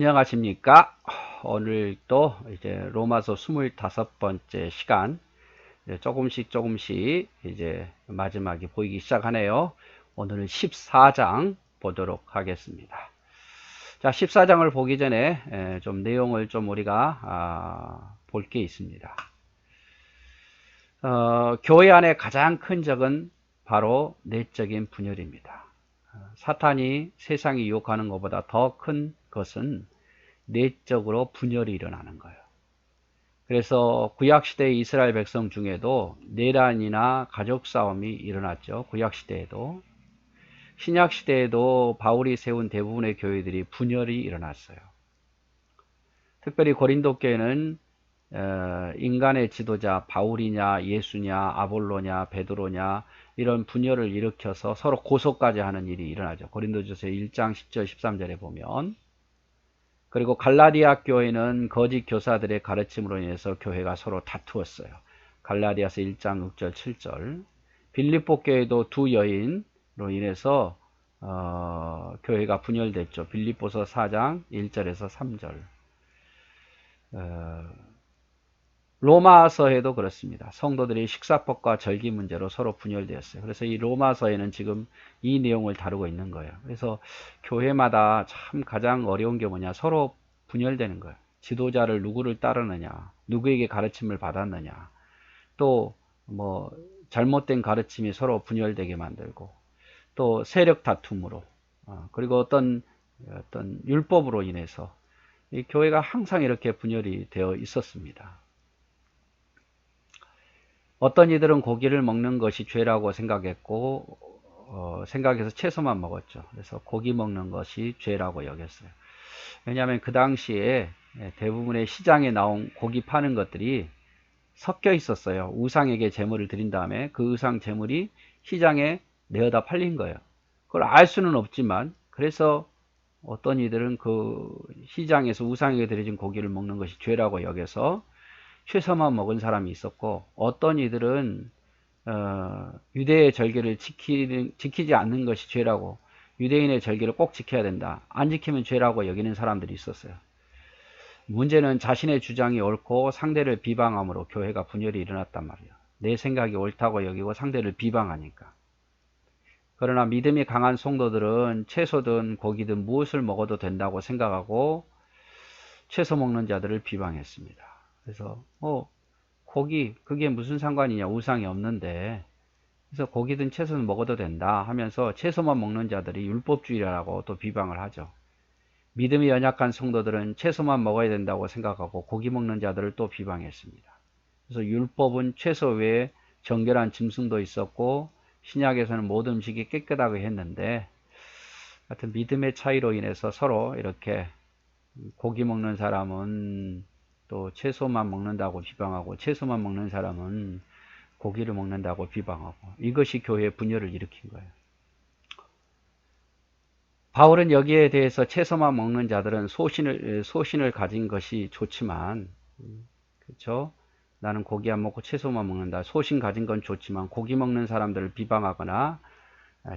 안녕하십니까? 오늘 또 이제 로마서 25번째 시간 이제 조금씩 이제 마지막이 보이기 시작하네요. 오늘은 14장 보도록 하겠습니다. 자, 14장을 보기 전에 좀 내용을 좀 우리가 볼 게 있습니다. 교회 안에 가장 큰 적은 바로 내적인 분열입니다. 사탄이 세상이 유혹하는 것보다 더 큰 것은 내적으로 분열이 일어나는 거예요. 그래서 구약시대의 이스라엘 백성 중에도 내란이나 가족 싸움이 일어났죠. 구약시대에도. 신약시대에도 바울이 세운 대부분의 교회들이 분열이 일어났어요. 특별히 고린도 교회는 인간의 지도자 바울이냐 예수냐 아볼로냐 베드로냐 이런 분열을 일으켜서 서로 고소까지 하는 일이 일어나죠. 고린도전서 1장 10절 13절에 보면. 그리고 갈라디아 교회는 거짓 교사들의 가르침으로 인해서 교회가 서로 다투었어요. 갈라디아서 1장 6절 7절. 빌립보 교회도 두 여인으로 인해서 교회가 분열됐죠. 빌립보서 4장 1절에서 3절. 로마서에도 그렇습니다. 성도들이 식사법과 절기 문제로 서로 분열되었어요. 그래서 이 로마서에는 지금 이 내용을 다루고 있는 거예요. 그래서 교회마다 참 가장 어려운 게 뭐냐, 서로 분열되는 거예요. 지도자를 누구를 따르느냐, 누구에게 가르침을 받았느냐, 또 뭐 잘못된 가르침이 서로 분열되게 만들고, 또 세력 다툼으로, 그리고 어떤 율법으로 인해서 이 교회가 항상 이렇게 분열이 되어 있었습니다. 어떤 이들은 고기를 먹는 것이 죄라고 생각했고 생각해서 채소만 먹었죠. 그래서 고기 먹는 것이 죄라고 여겼어요. 왜냐하면 그 당시에 대부분의 시장에 나온 고기 파는 것들이 섞여 있었어요. 우상에게 제물을 드린 다음에 그 우상 제물이 시장에 내어다 팔린 거예요. 그걸 알 수는 없지만, 그래서 어떤 이들은 그 시장에서 우상에게 드려진 고기를 먹는 것이 죄라고 여겨서 채소만 먹은 사람이 있었고, 어떤 이들은 유대의 절기를 지키지 않는 것이 죄라고, 유대인의 절기를 꼭 지켜야 된다, 안 지키면 죄라고 여기는 사람들이 있었어요. 문제는 자신의 주장이 옳고 상대를 비방함으로 교회가 분열이 일어났단 말이에요. 내 생각이 옳다고 여기고 상대를 비방하니까. 그러나 믿음이 강한 성도들은 채소든 고기든 무엇을 먹어도 된다고 생각하고 채소 먹는 자들을 비방했습니다. 그래서 고기 그게 무슨 상관이냐, 우상이 없는데, 그래서 고기든 채소는 먹어도 된다 하면서 채소만 먹는 자들이 율법주의라고 또 비방을 하죠. 믿음이 연약한 성도들은 채소만 먹어야 된다고 생각하고 고기 먹는 자들을 또 비방했습니다. 그래서 율법은 채소 외에 정결한 짐승도 있었고 신약에서는 모든 음식이 깨끗하게 했는데, 하여튼 믿음의 차이로 인해서 서로 이렇게 고기 먹는 사람은 또 채소만 먹는다고 비방하고 채소만 먹는 사람은 고기를 먹는다고 비방하고, 이것이 교회의 분열을 일으킨 거예요. 바울은 여기에 대해서 채소만 먹는 자들은 소신을 가진 것이 좋지만, 그렇죠? 나는 고기 안 먹고 채소만 먹는다. 소신 가진 건 좋지만 고기 먹는 사람들을 비방하거나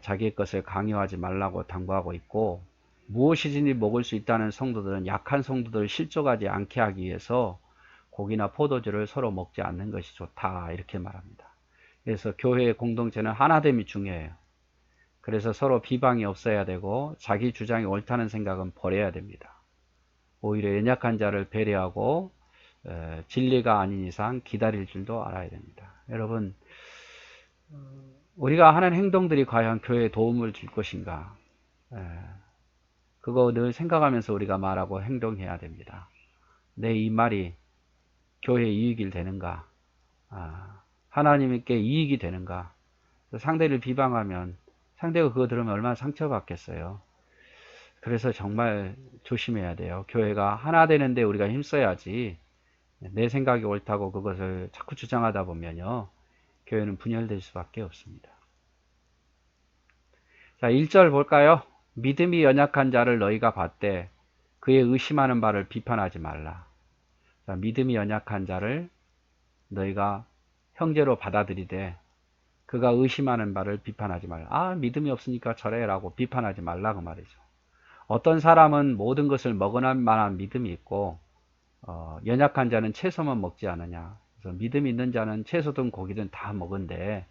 자기의 것을 강요하지 말라고 당부하고 있고, 무엇이든지 먹을 수 있다는 성도들은 약한 성도들을 실족하지 않게 하기 위해서 고기나 포도주를 서로 먹지 않는 것이 좋다, 이렇게 말합니다. 그래서 교회의 공동체는 하나됨이 중요해요. 그래서 서로 비방이 없어야 되고 자기 주장이 옳다는 생각은 버려야 됩니다. 오히려 연약한 자를 배려하고 진리가 아닌 이상 기다릴 줄도 알아야 됩니다. 여러분, 우리가 하는 행동들이 과연 교회에 도움을 줄 것인가, 그거 늘 생각하면서 우리가 말하고 행동해야 됩니다. 내 이 말이 교회에 이익이 되는가, 하나님께 이익이 되는가. 상대를 비방하면 상대가 그거 들으면 얼마나 상처받겠어요. 그래서 정말 조심해야 돼요. 교회가 하나 되는데 우리가 힘써야지, 내 생각이 옳다고 그것을 자꾸 주장하다 보면요, 교회는 분열될 수밖에 없습니다. 자, 1절 볼까요? 믿음이 연약한 자를 너희가 봤되 그의 의심하는 바를 비판하지 말라. 자, 믿음이 연약한 자를 너희가 형제로 받아들이되 그가 의심하는 바를 비판하지 말라. 믿음이 없으니까 저래 라고 비판하지 말라, 그 말이죠. 어떤 사람은 모든 것을 먹을 만한 믿음이 있고 연약한 자는 채소만 먹지 않느냐. 그래서 믿음이 있는 자는 채소든 고기든 다 먹은데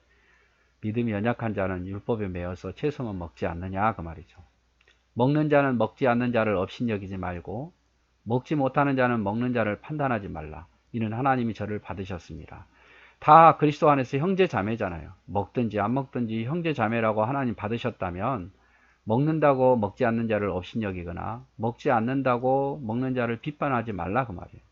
믿음이 연약한 자는 율법에 매여서 채소만 먹지 않느냐 그 말이죠. 먹는 자는 먹지 않는 자를 업신여기지 말고 먹지 못하는 자는 먹는 자를 판단하지 말라. 이는 하나님이 저를 받으셨습니다. 다 그리스도 안에서 형제 자매잖아요. 먹든지 안 먹든지 형제 자매라고 하나님 받으셨다면 먹는다고 먹지 않는 자를 업신여기거나 먹지 않는다고 먹는 자를 비판하지 말라 그 말이에요.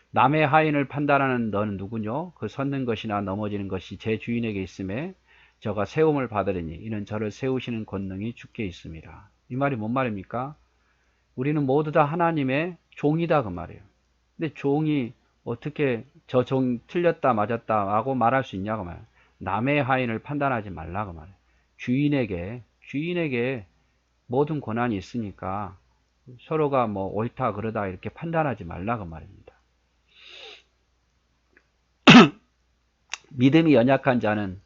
남의 하인을 판단하는 너는 누구뇨? 그 섰는 것이나 넘어지는 것이 제 주인에게 있음에 저가 세움을 받으리니 이는 저를 세우시는 권능이 주께 있습니다. 이 말이 뭔 말입니까? 우리는 모두 다 하나님의 종이다 그 말이에요. 근데 종이 어떻게 저 종 틀렸다 맞았다 하고 말할 수 있냐 그 말이에요. 남의 하인을 판단하지 말라 그 말이에요. 주인에게 모든 권한이 있으니까 서로가 뭐 옳다 그러다 이렇게 판단하지 말라 그 말입니다. 믿음이 연약한 자는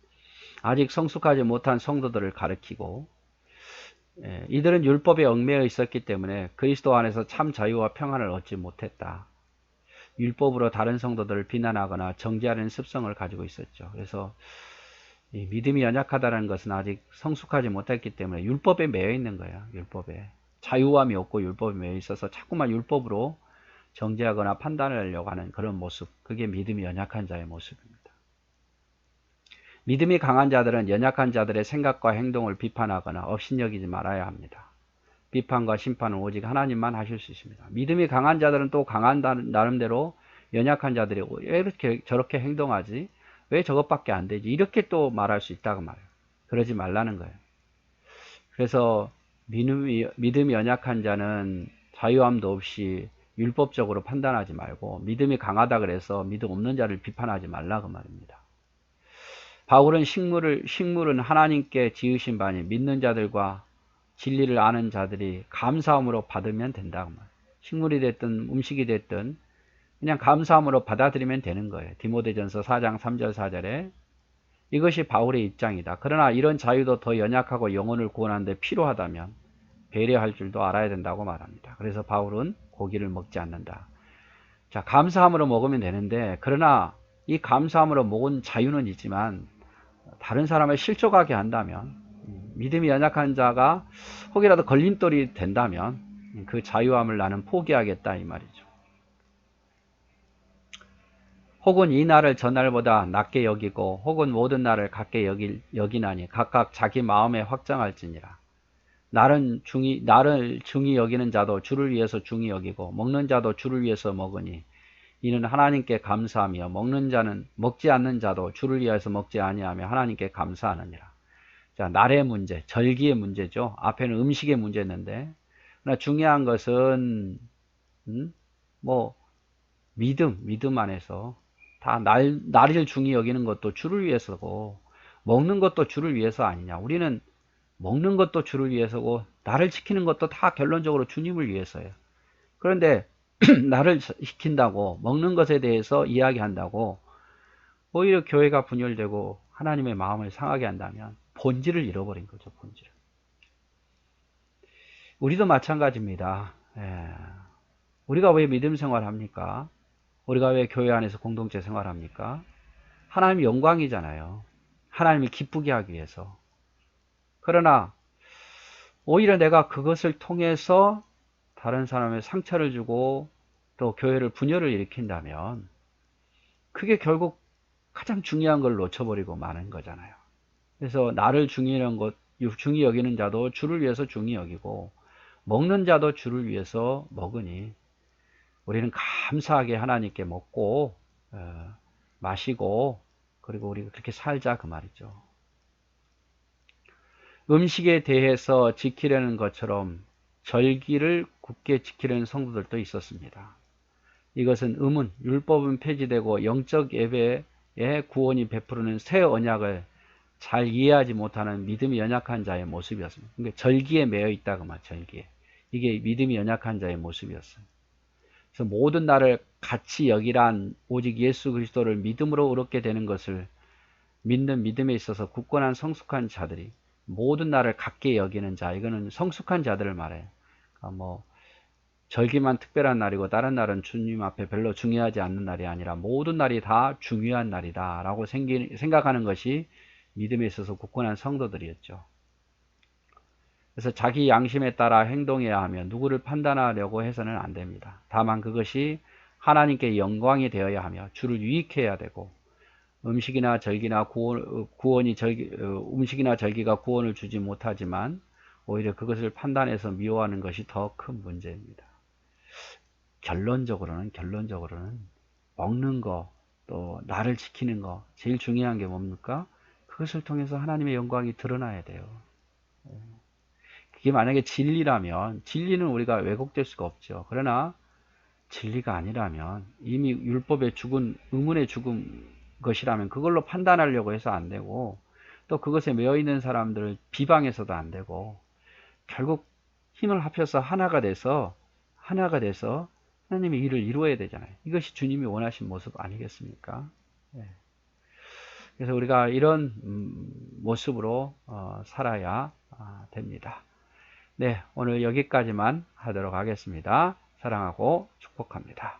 아직 성숙하지 못한 성도들을 가리키고 이들은 율법에 얽매여 있었기 때문에 그리스도 안에서 참 자유와 평안을 얻지 못했다. 율법으로 다른 성도들을 비난하거나 정죄하는 습성을 가지고 있었죠. 그래서 이 믿음이 연약하다는 것은 아직 성숙하지 못했기 때문에 율법에 매여 있는 거예요. 율법에. 자유함이 없고 율법에 매여 있어서 자꾸만 율법으로 정죄하거나 판단을 하려고 하는 그런 모습. 그게 믿음이 연약한 자의 모습입니다. 믿음이 강한 자들은 연약한 자들의 생각과 행동을 비판하거나 업신여기지 말아야 합니다. 비판과 심판은 오직 하나님만 하실 수 있습니다. 믿음이 강한 자들은 또 강한 나름대로 연약한 자들이 왜 이렇게 저렇게 행동하지? 왜 저것밖에 안 되지? 이렇게 또 말할 수 있다고 말해요. 그러지 말라는 거예요. 그래서 믿음이 연약한 자는 자유함도 없이 율법적으로 판단하지 말고 믿음이 강하다 그래서 믿음 없는 자를 비판하지 말라 그 말입니다. 바울은 식물은 하나님께 지으신 바니 믿는 자들과 진리를 아는 자들이 감사함으로 받으면 된다고 말이에요. 식물이 됐든 음식이 됐든 그냥 감사함으로 받아들이면 되는 거예요. 디모데전서 4장 3절 4절에 이것이 바울의 입장이다. 그러나 이런 자유도 더 연약하고 영혼을 구원하는 데 필요하다면 배려할 줄도 알아야 된다고 말합니다. 그래서 바울은 고기를 먹지 않는다. 자, 감사함으로 먹으면 되는데 그러나 이 감사함으로 먹은 자유는 있지만 다른 사람을 실족하게 한다면 믿음이 연약한 자가 혹이라도 걸림돌이 된다면 그 자유함을 나는 포기하겠다 이 말이죠. 혹은 이 날을 전날보다 낮게 여기고 혹은 모든 날을 같게 여기나니 각각 자기 마음에 확정할지니라. 날을 중히 여기는 자도 주를 위해서 중히 여기고 먹는 자도 주를 위해서 먹으니 이는 하나님께 감사하며 먹지 않는 자도 주를 위해서 먹지 아니하며 하나님께 감사하느니라. 자, 날의 문제, 절기의 문제죠. 앞에는 음식의 문제였는데, 그러나 중요한 것은 믿음 안에서 다 날을 중히 여기는 것도 주를 위해서고 먹는 것도 주를 위해서 아니냐. 우리는 먹는 것도 주를 위해서고 나를 지키는 것도 다 결론적으로 주님을 위해서예요. 그런데 나를 지킨다고 먹는 것에 대해서 이야기한다고 오히려 교회가 분열되고 하나님의 마음을 상하게 한다면 본질을 잃어버린 거죠. 본질. 우리도 마찬가지입니다. 우리가 왜 믿음 생활합니까? 우리가 왜 교회 안에서 공동체 생활합니까? 하나님의 영광이잖아요. 하나님을 기쁘게 하기 위해서. 그러나 오히려 내가 그것을 통해서 다른 사람의 상처를 주고 또 교회를 분열을 일으킨다면 그게 결국 가장 중요한 걸 놓쳐버리고 마는 거잖아요. 그래서 나를 중히 여기는 자도 주를 위해서 중히 여기고 먹는 자도 주를 위해서 먹으니 우리는 감사하게 하나님께 먹고 마시고 그리고 우리가 그렇게 살자 그 말이죠. 음식에 대해서 지키려는 것처럼 절기를 굳게 지키려는 성도들도 있었습니다. 이것은 율법은 폐지되고 영적 예배의 구원이 베푸는 새 언약을 잘 이해하지 못하는 믿음이 연약한 자의 모습이었습니다. 그러니까 절기에 매여 있다 그 말, 절기에. 이게 믿음이 연약한 자의 모습이었어요. 그래서 모든 날을 같이 여기란 오직 예수 그리스도를 믿음으로 얻게 되는 것을 믿는 믿음에 있어서 굳건한 성숙한 자들이 모든 날을 같게 여기는 자, 이거는 성숙한 자들을 말해요. 뭐 절기만 특별한 날이고 다른 날은 주님 앞에 별로 중요하지 않는 날이 아니라 모든 날이 다 중요한 날이다 라고 생각하는 것이 믿음에 있어서 굳건한 성도들이었죠. 그래서 자기 양심에 따라 행동해야 하며 누구를 판단하려고 해서는 안 됩니다. 다만 그것이 하나님께 영광이 되어야 하며 주를 유익해야 되고 음식이나 절기가 구원을 주지 못하지만 오히려 그것을 판단해서 미워하는 것이 더 큰 문제입니다. 결론적으로는 먹는 거, 또 나를 지키는 거, 제일 중요한 게 뭡니까? 그것을 통해서 하나님의 영광이 드러나야 돼요. 그게 만약에 진리라면, 진리는 우리가 왜곡될 수가 없죠. 그러나 진리가 아니라면, 이미 율법에 죽은, 의문에 죽은 것이라면 그걸로 판단하려고 해서 안 되고, 또 그것에 매여 있는 사람들을 비방해서도 안 되고, 결국 힘을 합쳐서 하나가 돼서 하나님의 일을 이루어야 되잖아요. 이것이 주님이 원하신 모습 아니겠습니까? 그래서 우리가 이런 모습으로 살아야 됩니다. 네, 오늘 여기까지만 하도록 하겠습니다. 사랑하고 축복합니다.